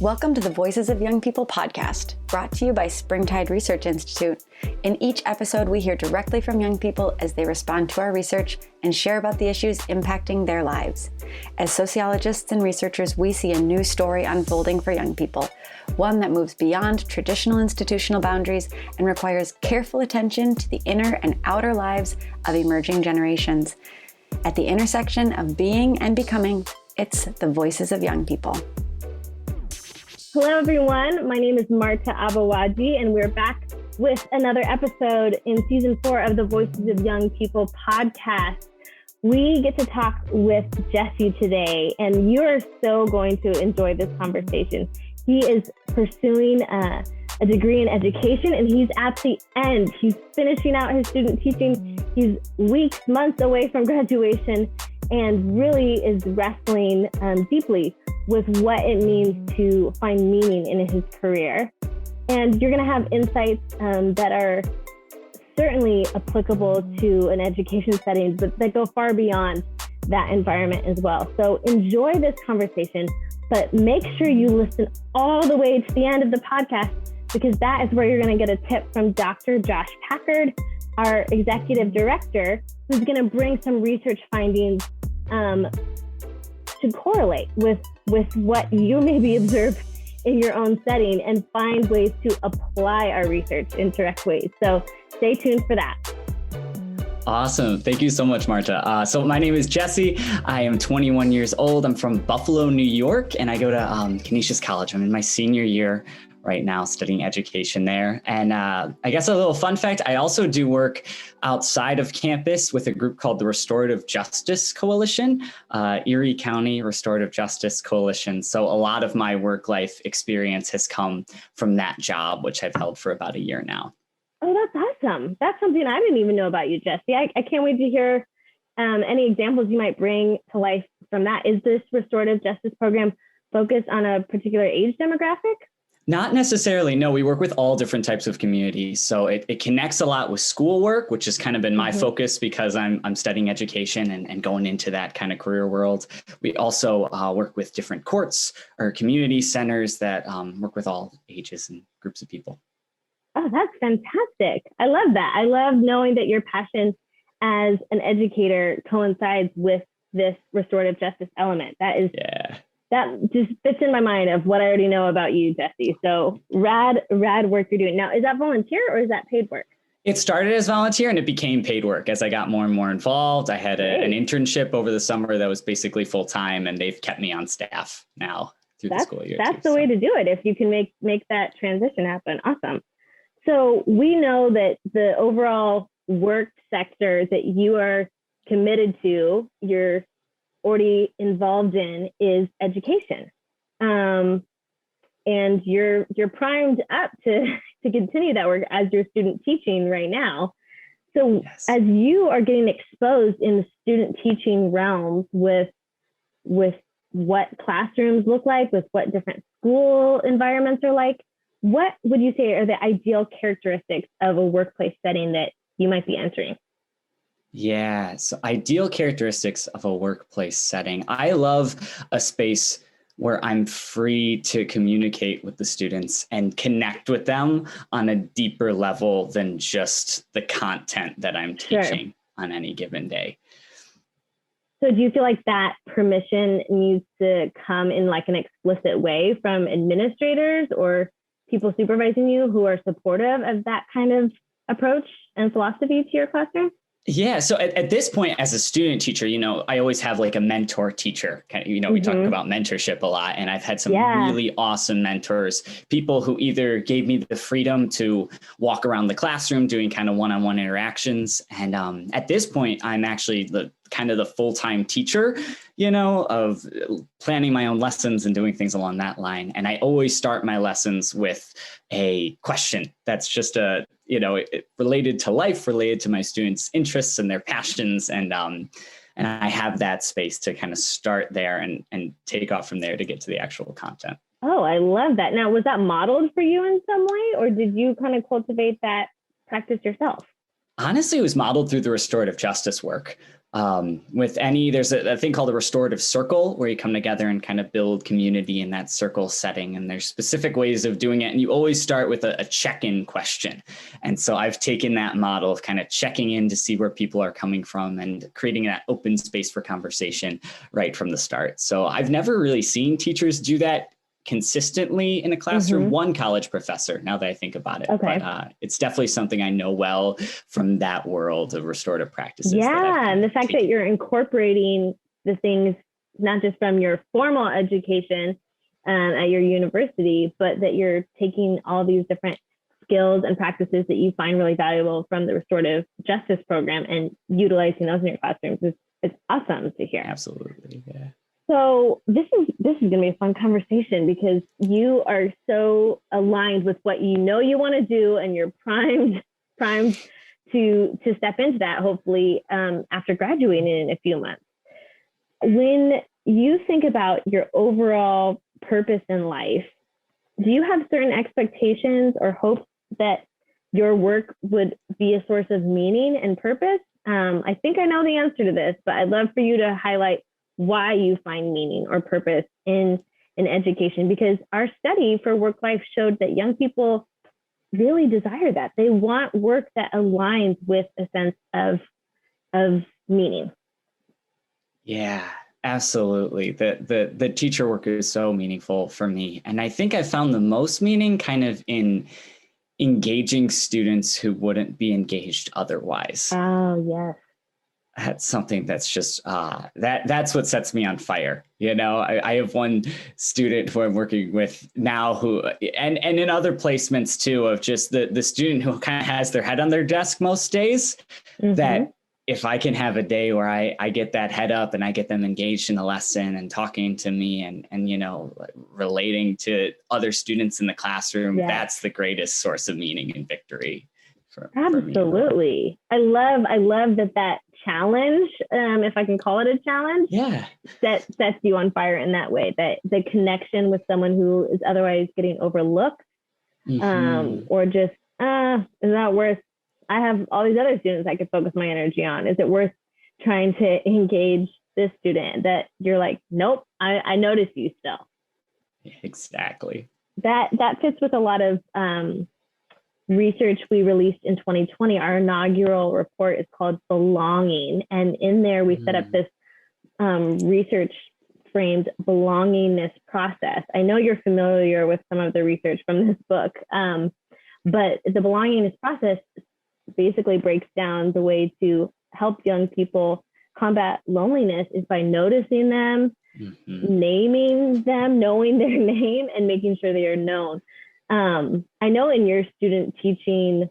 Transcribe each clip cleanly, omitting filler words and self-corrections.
Welcome to the Voices of Young People podcast, brought to you by Springtide Research Institute. In each episode, we hear directly from young people as they respond to our research and share about the issues impacting their lives. As sociologists and researchers, we see a new story unfolding for young people, one that moves beyond traditional institutional boundaries and requires careful attention to the inner and outer lives of emerging generations. At the intersection of being and becoming, it's the Voices of Young People. Hello, everyone. My name is Marta Abawaji, and we're back with another episode in Season 4 of the Voices of Young People podcast. We get to talk with Jesse today, and you are so going to enjoy this conversation. He is pursuing a degree in education, and he's at the end. He's finishing out his student teaching. He's weeks, months away from graduation, and really is wrestling deeply with what it means to find meaning in his career. And you're going to have insights that are certainly applicable to an education setting, but that go far beyond that environment as well. So enjoy this conversation, but make sure you listen all the way to the end of the podcast, because that is where you're going to get a tip from Dr. Josh Packard, our executive director, who's going to bring some research findings to correlate with what you maybe observe in your own setting and find ways to apply our research in direct ways. So stay tuned for that. Awesome. Thank you so much, Marta. So my name is Jesse. I am 21 years old. I'm from Buffalo, New York, and I go to Canisius College. I'm in my senior year right now studying education there. And I guess a little fun fact, I also do work outside of campus with a group called the Restorative Justice Coalition, Erie County Restorative Justice Coalition. So a lot of my work life experience has come from that job, which I've held for about a year now. Oh, that's awesome. That's something I didn't even know about you, Jesse. I can't wait to hear any examples you might bring to life from that. Is this restorative justice program focused on a particular age demographic? Not necessarily. No, we work with all different types of communities. So it connects a lot with schoolwork, which has kind of been my focus because I'm studying education and going into that kind of career world. We also work with different courts or community centers that work with all ages and groups of people. Oh, that's fantastic. I love that. I love knowing that your passion as an educator coincides with this restorative justice element. That just fits in my mind of what I already know about you, Jesse. So rad work you're doing. Now, is that volunteer or is that paid work? It started as volunteer and it became paid work as I got more and more involved. I had an internship over the summer that was basically full time, and they've kept me on staff now through the school year. That's the way to do it if you can make that transition happen. Awesome. So we know that the overall work sector that you are committed to, you're already involved in, is education. And you're primed up to continue that work as you're student teaching right now. So yes. As you are getting exposed in the student teaching realms with what classrooms look like, with what different school environments are like, what would you say are the ideal characteristics of a workplace setting that you might be entering? Yeah, so ideal characteristics of a workplace setting. I love a space where I'm free to communicate with the students and connect with them on a deeper level than just the content that I'm teaching on any given day. So do you feel like that permission needs to come in like an explicit way from administrators or people supervising you who are supportive of that kind of approach and philosophy to your classroom? Yeah. So at this point, as a student teacher, I always have like a mentor teacher. We talk about mentorship a lot, and I've had some really awesome mentors, people who either gave me the freedom to walk around the classroom doing kind of one-on-one interactions. And at this point, I'm actually the full-time teacher, of planning my own lessons and doing things along that line. And I always start my lessons with a question that's just related to life, related to my students' interests and their passions. And I have that space to kind of start there and take off from there to get to the actual content. Oh, I love that. Now, was that modeled for you in some way, or did you kind of cultivate that practice yourself? Honestly, it was modeled through the restorative justice work. There's a thing called a restorative circle where you come together and kind of build community in that circle setting. And there's specific ways of doing it. And you always start with a check-in question. And so I've taken that model of kind of checking in to see where people are coming from and creating that open space for conversation right from the start. So I've never really seen teachers do that consistently in a classroom. One college professor, now that I think about it, but it's definitely something I know well from that world of restorative practices. Yeah, and the fact that you're incorporating the things, not just from your formal education at your university, but that you're taking all these different skills and practices that you find really valuable from the restorative justice program and utilizing those in your classrooms it's awesome to hear. Absolutely, yeah. So this is going to be a fun conversation because you are so aligned with what you know you want to do, and you're primed to step into that, hopefully, after graduating in a few months. When you think about your overall purpose in life, do you have certain expectations or hopes that your work would be a source of meaning and purpose? I think I know the answer to this, but I'd love for you to highlight why you find meaning or purpose in education, because our study for work life showed that young people really desire that. They want work that aligns with a sense of meaning. Yeah, absolutely. The teacher work is so meaningful for me. And I think I found the most meaning kind of in engaging students who wouldn't be engaged otherwise. Oh, yes. That's something that's just that's what sets me on fire. You know, I have one student who I'm working with now who, and in other placements too, of just the student who kind of has their head on their desk most days, that if I can have a day where I get that head up and I get them engaged in the lesson and talking to me and you know, relating to other students in the classroom, that's the greatest source of meaning and victory. Absolutely. I love that challenge, if I can call it a challenge, that sets you on fire in that way, that the connection with someone who is otherwise getting overlooked, or just, is that worth, I have all these other students I could focus my energy on. Is it worth trying to engage this student that you're like, nope, I notice you still. Exactly. That fits with a lot of, research we released in 2020. Our inaugural report is called Belonging. And in there, we set up this research framed belongingness process. I know you're familiar with some of the research from this book, but the belongingness process basically breaks down the way to help young people combat loneliness is by noticing them, naming them, knowing their name, and making sure they are known. I know in your student teaching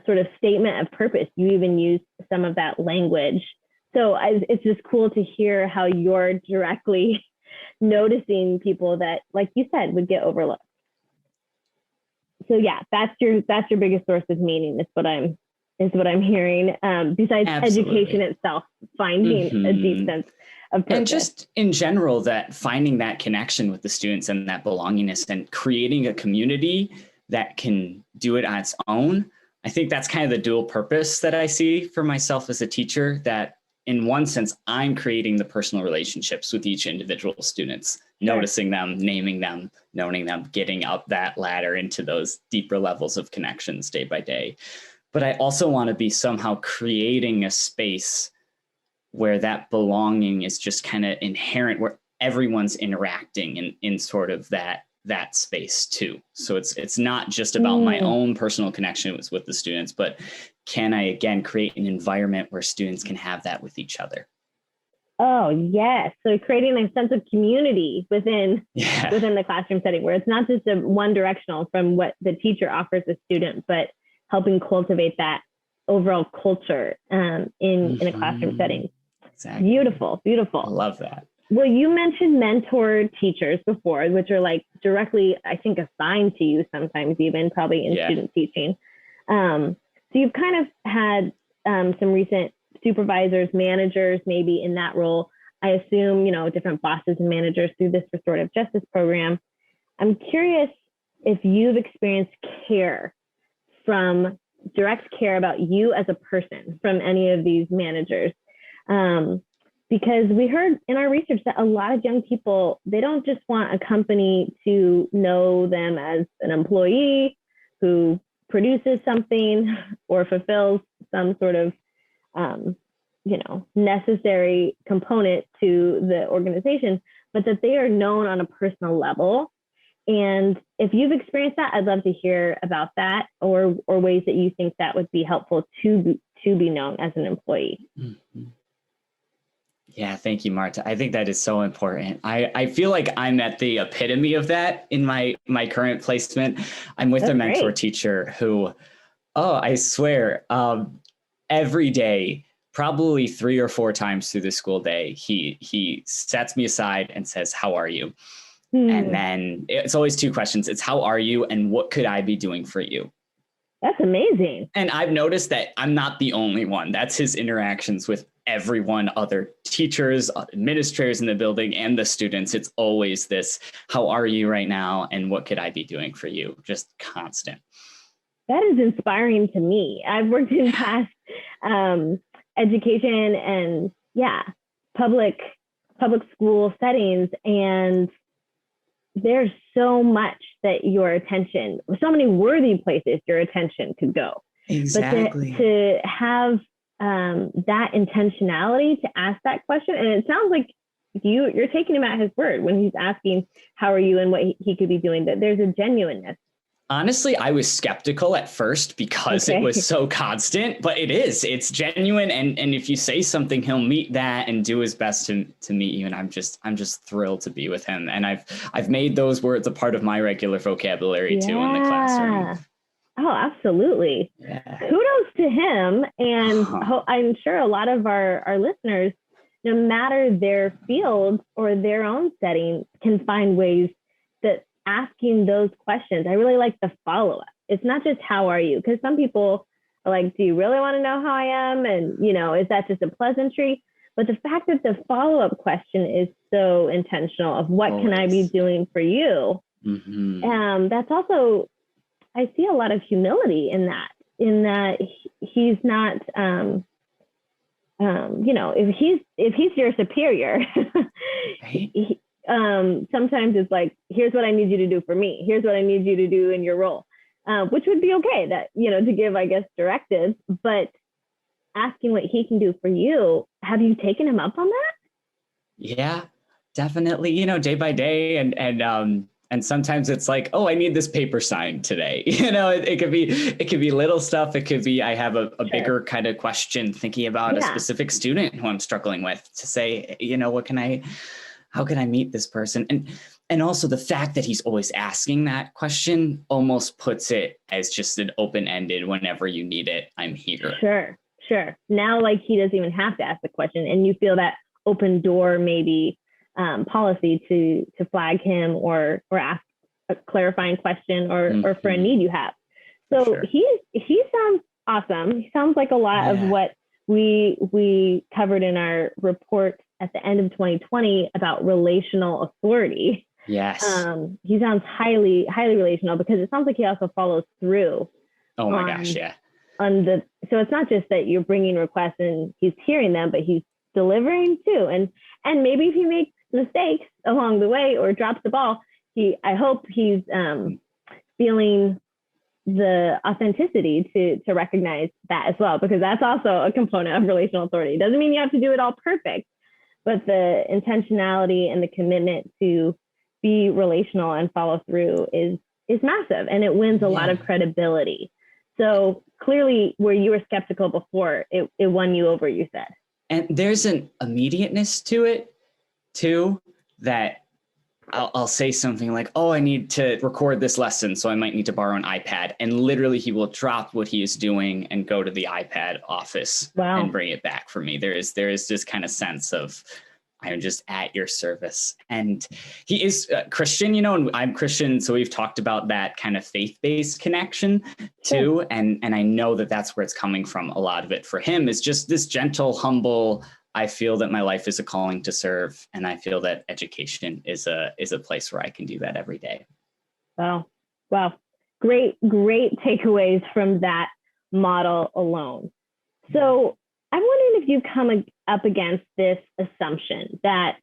sort of statement of purpose, you even use some of that language. So it's just cool to hear how you're directly noticing people that, like you said, would get overlooked. So yeah, that's your biggest source of meaning is what I'm hearing. Besides education itself, finding a deep sense of purpose. And just in general, that finding that connection with the students and that belongingness and creating a community that can do it on its own. I think that's kind of the dual purpose that I see for myself as a teacher, that in one sense, I'm creating the personal relationships with each individual students, noticing them, naming them, knowing them, getting up that ladder into those deeper levels of connections day by day. But I also want to be somehow creating a space where that belonging is just kind of inherent, where everyone's interacting in sort of that space too. So it's not just about my own personal connection with the students, but can I again create an environment where students can have that with each other? Oh yes. So creating a sense of community within the classroom setting, where it's not just a one directional from what the teacher offers the student, but helping cultivate that overall culture in a classroom setting. Exactly. Beautiful. I love that. Well, you mentioned mentor teachers before, which are like directly, I think, assigned to you sometimes, even probably in student teaching. So you've kind of had some recent supervisors, managers, maybe in that role. I assume, different bosses and managers through this restorative justice program. I'm curious if you've experienced direct care about you as a person from any of these managers. Because we heard in our research that a lot of young people, they don't just want a company to know them as an employee who produces something or fulfills some sort of, necessary component to the organization, but that they are known on a personal level. And if you've experienced that, I'd love to hear about that, or ways that you think that would be helpful to be known as an employee. Mm-hmm. Yeah, thank you, Marta. I think that is so important. I feel like I'm at the epitome of that in my current placement. I'm with a mentor teacher who, I swear, every day, probably 3 or 4 times through the school day, he sets me aside and says, "How are you?" And then it's always 2 questions. It's how are you and what could I be doing for you? That's amazing. And I've noticed that I'm not the only one. That's his interactions with everyone, other teachers, administrators in the building, and the students. It's always this, how are you right now? And what could I be doing for you? Just constant. That is inspiring to me. I've worked in past education and public school settings, and there's so much that your attention, so many worthy places your attention could go. Exactly. But to have that intentionality to ask that question, and it sounds like you're taking him at his word when he's asking how are you and what he could be doing, that there's a genuineness. Honestly, I was skeptical at first because it was so constant, but it's genuine. And if you say something, he'll meet that and do his best to meet you. And I'm just thrilled to be with him. And I've made those words a part of my regular vocabulary too in the classroom. Oh, absolutely. Yeah. Kudos to him. And I'm sure a lot of our listeners, no matter their field or their own setting, can find ways that asking those questions. I really like the follow-up. It's not just how are you? Because some people are like, do you really want to know how I am? And, is that just a pleasantry? But the fact that the follow-up question is so intentional of what can I be doing for you? Mm-hmm. That's also, I see a lot of humility in that he's not, if he's your superior, right? Sometimes it's like, here's what I need you to do for me. Here's what I need you to do in your role, which would be okay that, to give, I guess, directives, but asking what he can do for you. Have you taken him up on that? Yeah, definitely. Day by day. And sometimes it's like, oh, I need this paper signed today. It could be little stuff. It could be, I have a bigger kind of question thinking about a specific student who I'm struggling with to say, how can I meet this person? And also the fact that he's always asking that question almost puts it as just an open-ended, whenever you need it, I'm here. Sure. Now, like, he doesn't even have to ask the question, and you feel that open door, maybe policy to flag him or ask a clarifying question or for a need you have. So he sounds awesome. He sounds like a lot of what we covered in our report at the end of 2020 about relational authority. Yes. He sounds highly, highly relational, because it sounds like he also follows through. Oh my gosh. Yeah. So it's not just that you're bringing requests and he's hearing them, but he's delivering too. And maybe if he makes mistakes along the way or drops the ball, I hope he's feeling the authenticity to recognize that as well, because that's also a component of relational authority. It doesn't mean you have to do it all perfect, but the intentionality and the commitment to be relational and follow through is massive, and it wins a lot of credibility. So clearly, where you were skeptical before, it won you over, you said. And there's an immediateness to it too, that I'll say something like, oh, I need to record this lesson, so I might need to borrow an iPad. And literally he will drop what he is doing and go to the iPad office and bring it back for me. There is this kind of sense of, I'm just at your service. And he is Christian, and I'm Christian. So we've talked about that kind of faith-based connection too. And I know that that's where it's coming from. A lot of it for him is just this gentle, humble, I feel that my life is a calling to serve. And I feel that education is a place where I can do that every day. Wow. Great takeaways from that model alone. So I'm wondering if you come up against this assumption that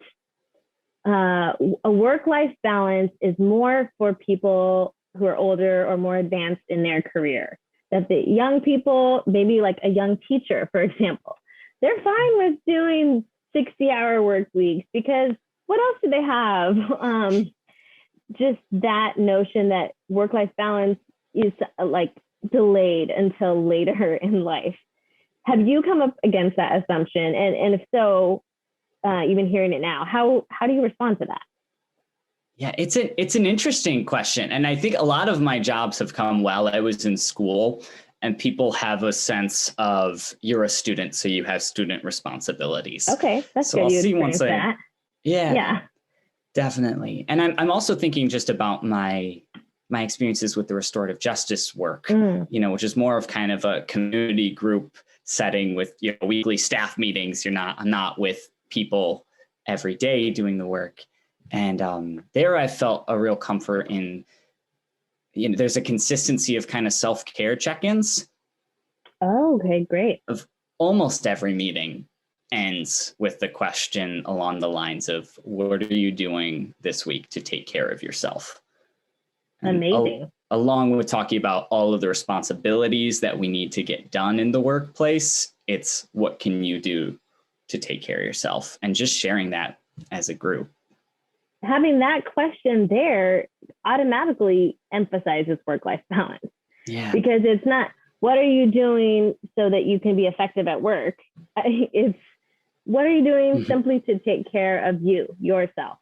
a work-life balance is more for people who are older or more advanced in their career. That the young people, maybe like a young teacher, for example, they're fine with doing 60-hour work weeks because what else do they have? Just that notion that work-life balance is like delayed until later in life. Have you come up against that assumption? And if so, even hearing it now, how do you respond to that? Yeah, it's an interesting question. And I think a lot of my jobs have come while I was in school, and people have a sense of you're a student, so you have student responsibilities. Okay, that's so good. I'll You see once that. Yeah, definitely. And I'm also thinking just about my experiences with the restorative justice work, which is more of kind of a community group setting with weekly staff meetings. I'm not with people every day doing the work. And there I felt a real comfort in, there's a consistency of kind of self-care check-ins. Oh, okay, great. Of almost every meeting ends with the question along the lines of, what are you doing this week to take care of yourself? And amazing. Along with talking about all of the responsibilities that we need to get done in the workplace, it's what can you do to take care of yourself, and just sharing that as a group. Having that question there automatically emphasizes work-life balance. Yeah. Because it's not, what are you doing so that you can be effective at work? It's, what are you doing simply to take care of yourself?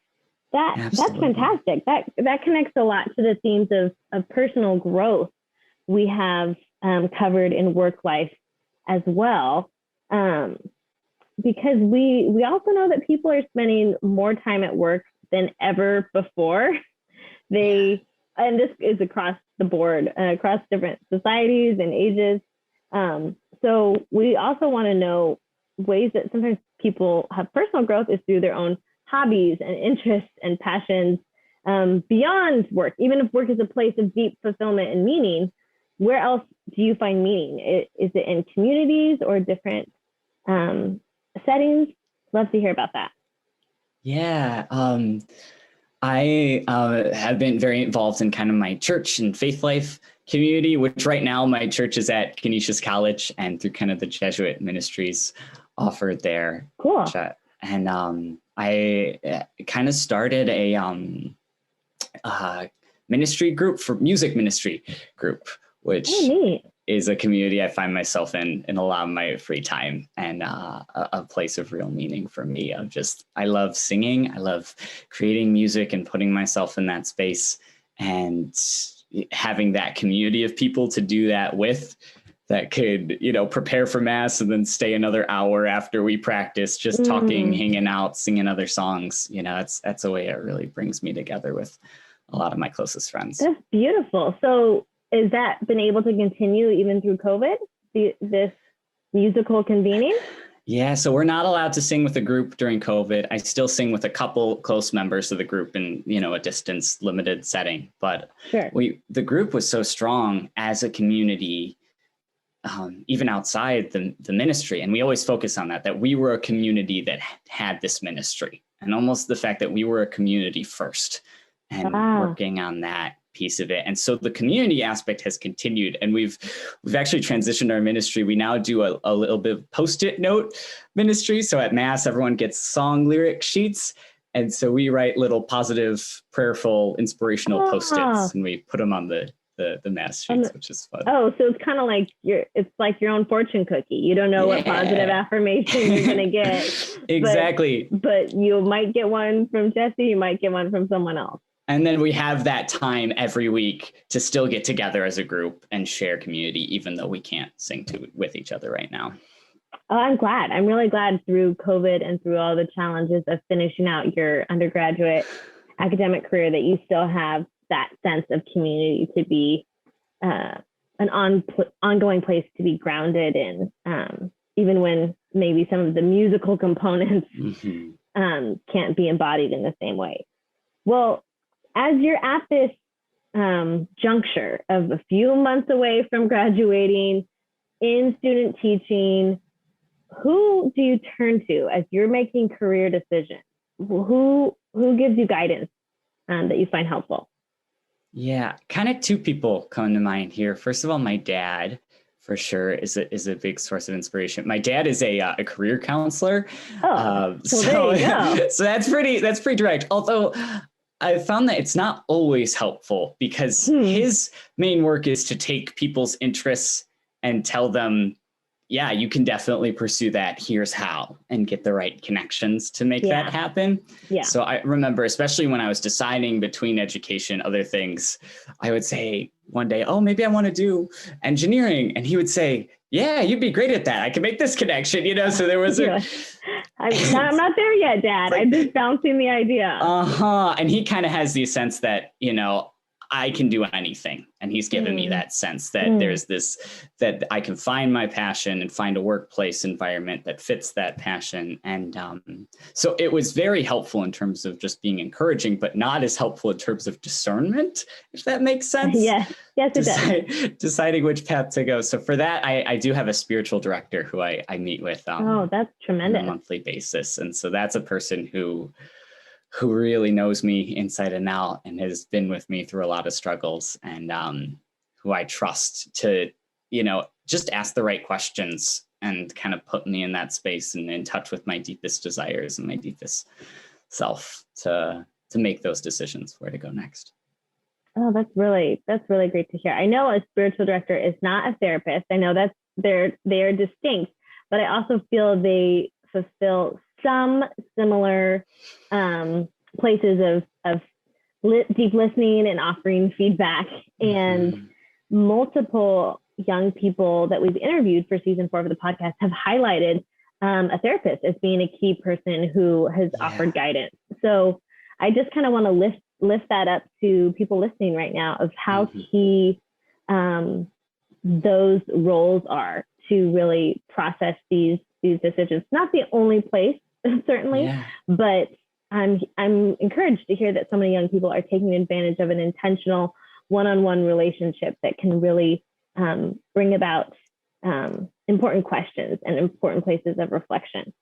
That's fantastic. That connects a lot to the themes of personal growth we have covered in work life as well. Because we also know that people are spending more time at work than ever before. And this is across the board, across different societies and ages. So we also want to know ways that sometimes people have personal growth is through their own hobbies and interests and passions beyond work. Even if work is a place of deep fulfillment and meaning, where else do you find meaning? Is it in communities or different settings? Love to hear about that. Yeah. I have been very involved in kind of my church and faith life community, which right now my church is at Canisius College, and through kind of the Jesuit ministries offered there. Cool. And I kind of started a ministry group for music ministry group, which is a community I find myself in a lot of my free time, and a place of real meaning for me. I love singing. I love creating music and putting myself in that space, and having that community of people to do that with, that could, prepare for mass and then stay another hour after we practice, just talking, hanging out, singing other songs. That's a way it really brings me together with a lot of my closest friends. That's beautiful. So has that been able to continue even through COVID, this musical convening? Yeah, so we're not allowed to sing with a group during COVID. I still sing with a couple close members of the group in, a distance limited setting. But sure. The group was so strong as a community, even outside the ministry. And we always focus on that we were a community that had this ministry, and almost the fact that we were a community first, and working on that piece of it. And so the community aspect has continued, and we've actually transitioned our ministry. We now do a little bit of Post-it note ministry. So at Mass, everyone gets song lyric sheets. And so we write little positive, prayerful, inspirational Post-its, and we put them on the Mass sheets, which is fun. Oh, so it's kind of like your own fortune cookie. You don't know what positive affirmation you're going to get. Exactly. But you might get one from Jesse. You might get one from someone else. And then we have that time every week to still get together as a group and share community, even though we can't sing with each other right now. Oh, I'm glad. I'm really glad through COVID and through all the challenges of finishing out your undergraduate academic career that you still have that sense of community to be an ongoing place to be grounded in, even when maybe some of the musical components can't be embodied in the same way. Well, as you're at this juncture of a few months away from graduating in student teaching, who do you turn to as you're making career decisions? Who gives you guidance that you find helpful? Yeah, kind of two people come to mind here. First of all, my dad, for sure, is a big source of inspiration. My dad is a career counselor. Well, there you go. So that's pretty direct. Although I found that it's not always helpful, because his main work is to take people's interests and tell them, yeah, you can definitely pursue that. Here's how, and get the right connections to make that happen. Yeah. So I remember, especially when I was deciding between education, other things, I would say one day, oh, maybe I want to do engineering. And he would say, yeah, you'd be great at that. I can make this connection, So there was I'm not there yet, Dad. Like, I'm just bouncing the idea. And he kind of has the sense that, I can do anything. And he's given me that sense that there's this, that I can find my passion and find a workplace environment that fits that passion. And so it was very helpful in terms of just being encouraging, but not as helpful in terms of discernment, if that makes sense. Yes, it does. Deciding which path to go. So for that, I do have a spiritual director who I meet with that's tremendous. On a monthly basis. And so that's a person who really knows me inside and out and has been with me through a lot of struggles, and who I trust to, just ask the right questions and kind of put me in that space and in touch with my deepest desires and my deepest self to make those decisions where to go next. Oh, that's really great to hear. I know a spiritual director is not a therapist. I know that they are distinct, but I also feel they fulfill some similar places of deep listening and offering feedback. And multiple young people that we've interviewed for season 4 of the podcast have highlighted a therapist as being a key person who has offered guidance. So I just kind of want to lift that up to people listening right now of how key those roles are to really process these decisions. Not the only place, certainly, but I'm encouraged to hear that so many young people are taking advantage of an intentional one-on-one relationship that can really bring about important questions and important places of reflection.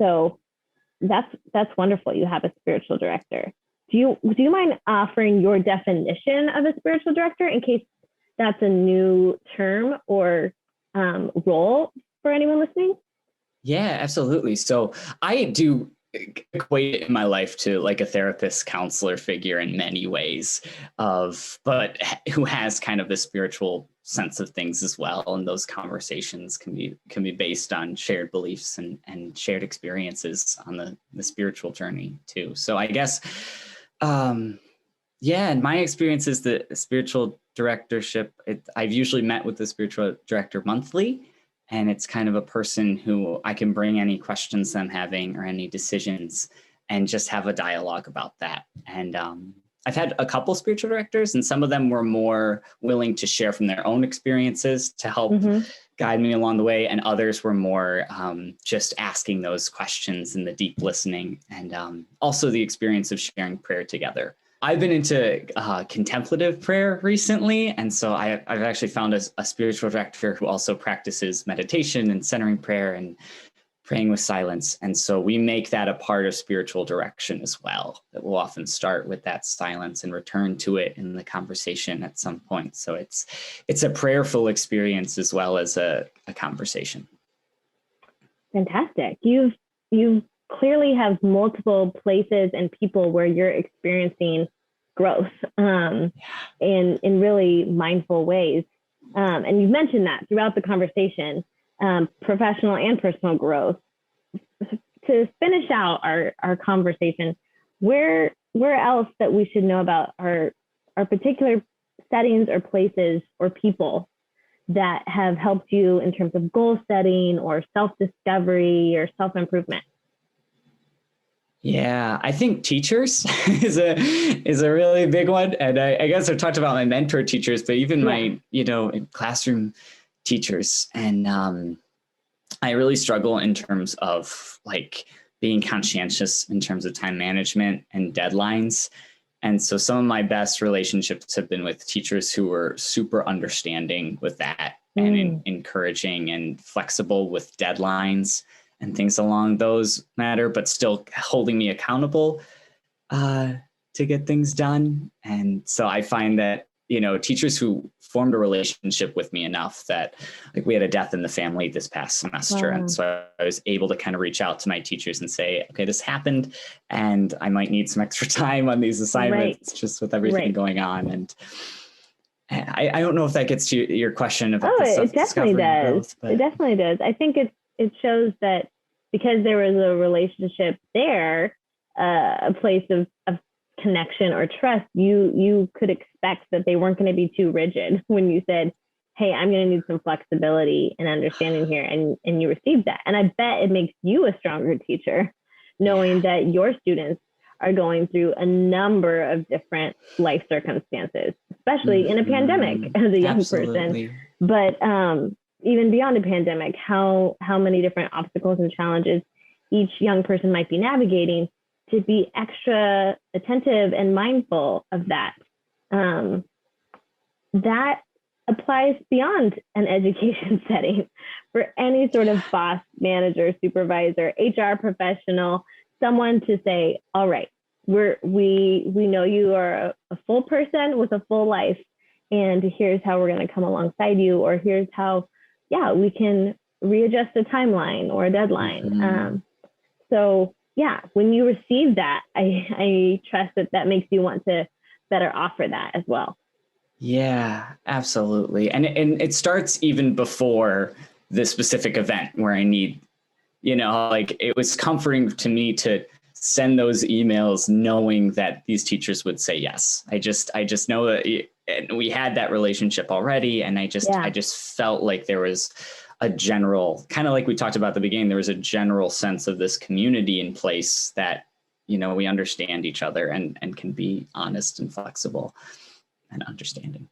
So that's wonderful. You have a spiritual director. Do you mind offering your definition of a spiritual director in case that's a new term or role for anyone listening? Yeah, absolutely. So I do equate it in my life to like a therapist, counselor figure in many ways, but who has kind of the spiritual sense of things as well. And those conversations can be based on shared beliefs and shared experiences on the spiritual journey too. So I guess, in my experience is the spiritual directorship, I've usually met with the spiritual director monthly. And it's kind of a person who I can bring any questions I'm having or any decisions and just have a dialogue about that. And I've had a couple spiritual directors, and some of them were more willing to share from their own experiences to help guide me along the way. And others were more just asking those questions and the deep listening, and also the experience of sharing prayer together. I've been into contemplative prayer recently. And so I've actually found a spiritual director who also practices meditation and centering prayer and praying with silence. And so we make that a part of spiritual direction as well, that we'll often start with that silence and return to it in the conversation at some point. So it's a prayerful experience as well as a conversation. Fantastic. You've clearly have multiple places and people where you're experiencing growth in really mindful ways. And you've mentioned that throughout the conversation, professional and personal growth. To finish out our conversation, where else that we should know about our particular settings or places or people that have helped you in terms of goal setting or self-discovery or self-improvement? Yeah, I think teachers is a really big one. And I guess I've talked about my mentor teachers, but even my, classroom teachers. And I really struggle in terms of like being conscientious in terms of time management and deadlines. And so some of my best relationships have been with teachers who were super understanding with that. and encouraging and flexible with deadlines and things along those matter, but still holding me accountable to get things done. And so I find that, teachers who formed a relationship with me enough that, like, we had a death in the family this past semester. Wow. And so I was able to kind of reach out to my teachers and say, okay, this happened and I might need some extra time on these assignments just with everything going on. And I don't know if that gets to your question about it definitely does. Growth, but... It definitely does. I think it shows that because there was a relationship there, a place of connection or trust, you could expect that they weren't going to be too rigid when you said, hey, I'm going to need some flexibility and understanding here. And you received that. And I bet it makes you a stronger teacher, knowing that your students are going through a number of different life circumstances, especially in a pandemic as a young person. But even beyond a pandemic, how many different obstacles and challenges each young person might be navigating, to be extra attentive and mindful of that. That applies beyond an education setting for any sort of boss, manager, supervisor, HR professional, someone to say, all right, we know you are a full person with a full life, and here's how we're going to come alongside you, or here's how, we can readjust a timeline or a deadline. So when you receive that, I trust that makes you want to better offer that as well. Yeah, absolutely. And it starts even before the specific event where I need, like, it was comforting to me to send those emails knowing that these teachers would say yes. I just know that we had that relationship already. And I just felt like there was a general, kind of like we talked about at the beginning, there was a general sense of this community in place that, we understand each other and can be honest and flexible and understanding.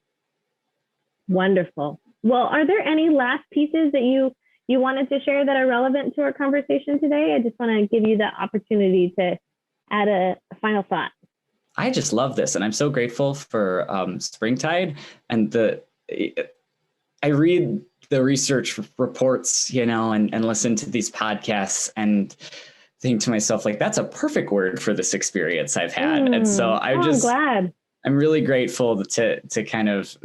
Wonderful. Well, are there any last pieces that you wanted to share that are relevant to our conversation today? I just want to give you the opportunity to add a final thought. I just love this. And I'm so grateful for Springtide. And I read the research reports, and listen to these podcasts and think to myself, like, that's a perfect word for this experience I've had. And so I'm glad. I'm really grateful to kind of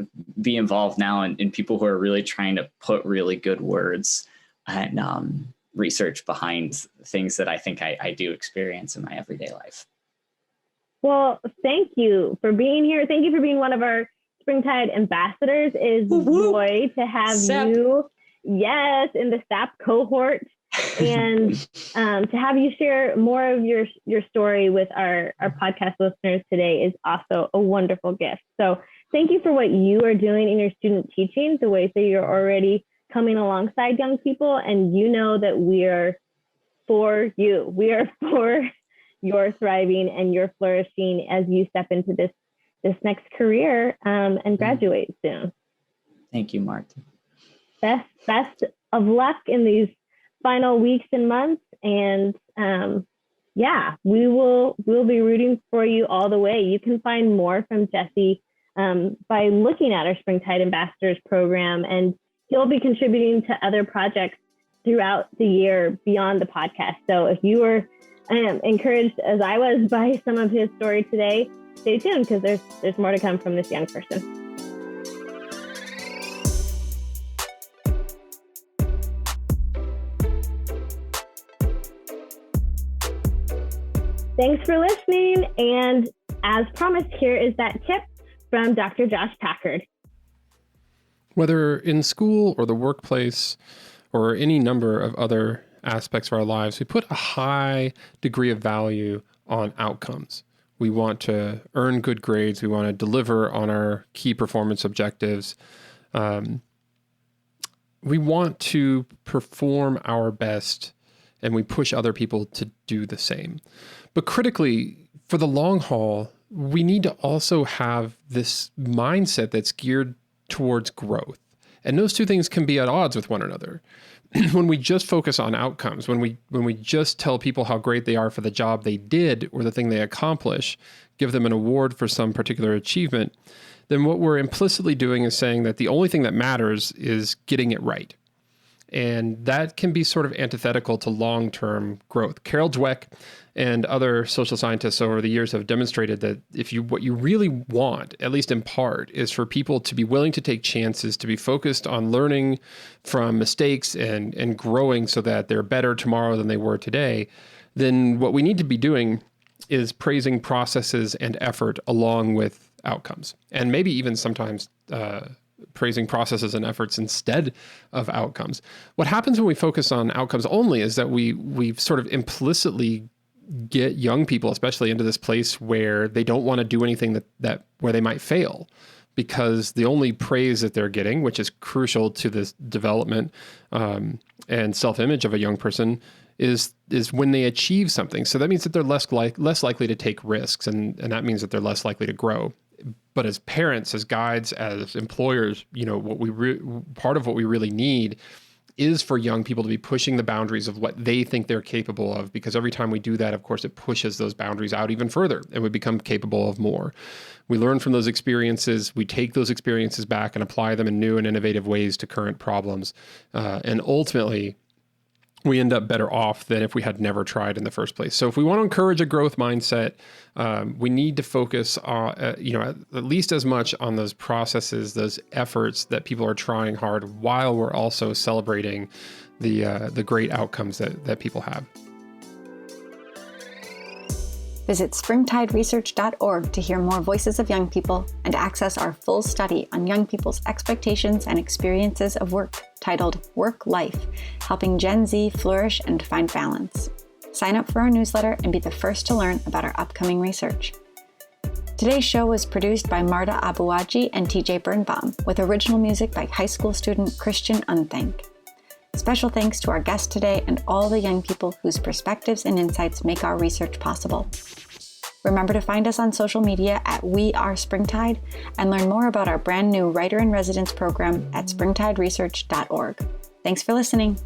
be involved now in people who are really trying to put really good words and research behind things that I think I do experience in my everyday life. Well, thank you for being here. Thank you for being one of our Springtide ambassadors. Is a joy to have you, in the SAP cohort, and to have you share more of your story with our podcast listeners today is also a wonderful gift. So thank you for what you are doing in your student teaching, the ways that you're already coming alongside young people, and that we are for you. We are for your thriving and your flourishing as you step into this next career and graduate soon. Thank you, Marta. Best of luck in these final weeks and months. And we'll be rooting for you all the way. You can find more from Jesse by looking at our Springtide Ambassadors program, and he'll be contributing to other projects throughout the year beyond the podcast. So if you were encouraged as I was by some of his story today, stay tuned, because there's more to come from this young person. Thanks for listening. And as promised, here is that tip from Dr. Josh Packard. Whether in school or the workplace or any number of other aspects of our lives, we put a high degree of value on outcomes. We want to earn good grades. We want to deliver on our key performance objectives. We want to perform our best, and we push other people to do the same. But critically, for the long haul, we need to also have this mindset that's geared towards growth. And those two things can be at odds with one another. When we just focus on outcomes, when we just tell people how great they are for the job they did or the thing they accomplish, give them an award for some particular achievement, then what we're implicitly doing is saying that the only thing that matters is getting it right. And that can be sort of antithetical to long-term growth. Carol Dweck and other social scientists over the years have demonstrated that what you really want, at least in part, is for people to be willing to take chances, to be focused on learning from mistakes and growing so that they're better tomorrow than they were today. Then what we need to be doing is praising processes and effort along with outcomes. And maybe even sometimes praising processes and efforts instead of outcomes. What happens when we focus on outcomes only is that we sort of implicitly get young people, especially, into this place where they don't want to do anything that where they might fail, because the only praise that they're getting, which is crucial to this development and self-image of a young person, is when they achieve something. So that means that they're less likely to take risks, and that means that they're less likely to grow. But as parents, as guides, as employers, part of what we really need is for young people to be pushing the boundaries of what they think they're capable of, because every time we do that, of course, it pushes those boundaries out even further, and we become capable of more. We learn from those experiences, we take those experiences back and apply them in new and innovative ways to current problems, and ultimately, we end up better off than if we had never tried in the first place. So if we want to encourage a growth mindset, we need to focus on, at least as much on those processes, those efforts that people are trying hard, while we're also celebrating the great outcomes that people have. Visit springtideresearch.org to hear more voices of young people and access our full study on young people's expectations and experiences of work, titled Work Life, Helping Gen Z Flourish and Find Balance. Sign up for our newsletter and be the first to learn about our upcoming research. Today's show was produced by Marta Abuaji and TJ Birnbaum, with original music by high school student Christian Unthank. Special thanks to our guest today and all the young people whose perspectives and insights make our research possible. Remember to find us on social media at We Are Springtide and learn more about our brand new Writer in Residence program at springtideresearch.org. Thanks for listening.